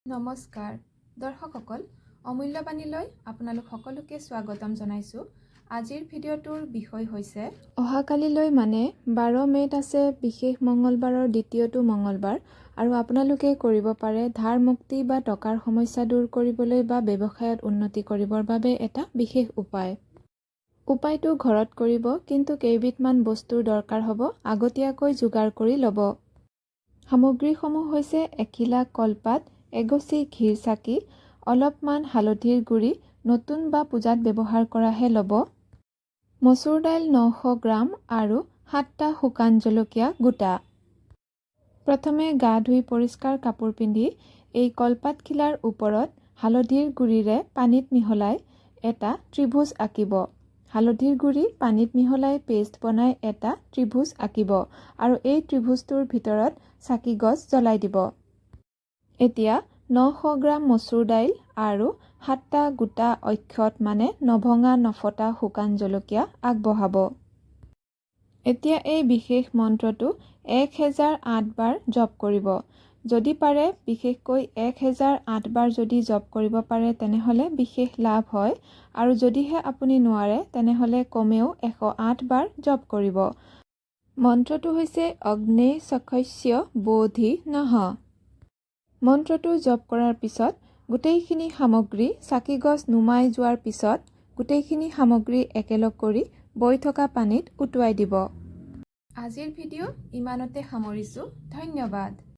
নমস্কাৰ দৰ্শকসকল, অমূল্যবাণীলৈ আপোনালোক সকলোকে স্বাগতম জনাইছোঁ। আজিৰ ভিডিঅ'টোৰ বিষয় হৈছে অহাকালিলৈ মানে 12 মে'ত আছে বিশেষ মঙ্গলবাৰৰ দ্বিতীয়টো মঙ্গলবাৰ আৰু আপোনালোকে কৰিব পাৰে ধাৰ মুক্তি বা টকাৰ সমস্যা দূৰ কৰিবলৈ বা ব্যৱসায়ত উন্নতি কৰিবৰ বাবে এটা বিশেষ উপায়। উপায়টো ঘৰত কৰিব, কিন্তু কেইবিধমান বস্তুৰ দৰকাৰ হ'ব, আগতীয়াকৈ যোগাৰ কৰি ল'ব। সামগ্ৰীসমূহ হৈছে এখিলা কলপাত, এগছি ঘিৰ চাকি, অলপমান হালধিৰ গুড়ি, নতুন বা পূজাত ব্যৱহাৰ কৰাহে ল'ব। মচুৰ দাইল 900 গ্ৰাম আৰু 7টা শুকান জলকীয়া গোটা। প্ৰথমে গা ধুই পৰিষ্কাৰ কাপোৰ পিন্ধি এই কলপাতখিলাৰ ওপৰত হালধিৰ গুড়িৰে পানীত মিহলাই এটা ত্ৰিভুজ আঁকিব। হালধিৰ গুড়ি পানীত মিহলাই পেষ্ট বনাই এটা ত্ৰিভুজ আঁকিব আৰু এই ত্ৰিভুজটোৰ ভিতৰত চাকি গছ জ্বলাই দিব। এতিয়া 900 গ্ৰাম মচুৰ দাইল আৰু 7টা গোটা অক্ষত মানে নভঙা নফটা শুকান জলকীয়া আগবঢ়াব। এতিয়া এই বিশেষ মন্ত্ৰটো 1008 বাৰ জপ কৰিব। যদি পাৰে, বিশেষকৈ 1008 বাৰ যদি জপ কৰিব পাৰে তেনেহ'লে বিশেষ লাভ হয়, আৰু যদিহে আপুনি নোৱাৰে তেনেহ'লে কমেও 108 বাৰ জপ কৰিব। মন্ত্ৰটো হৈছে অগ্নে সখস্য বোধি নঃ। মন্ত্ৰটো জপ কৰাৰ পিছত গোটেইখিনি সামগ্ৰী চাকিগছ নুমাই যোৱাৰ পিছত গোটেইখিনি সামগ্ৰী একেলগ কৰি বৈ থকা পানীত উটুৱাই দিব। আজিৰ ভিডিঅ' ইমানতে সামৰিছোঁ। ধন্যবাদ।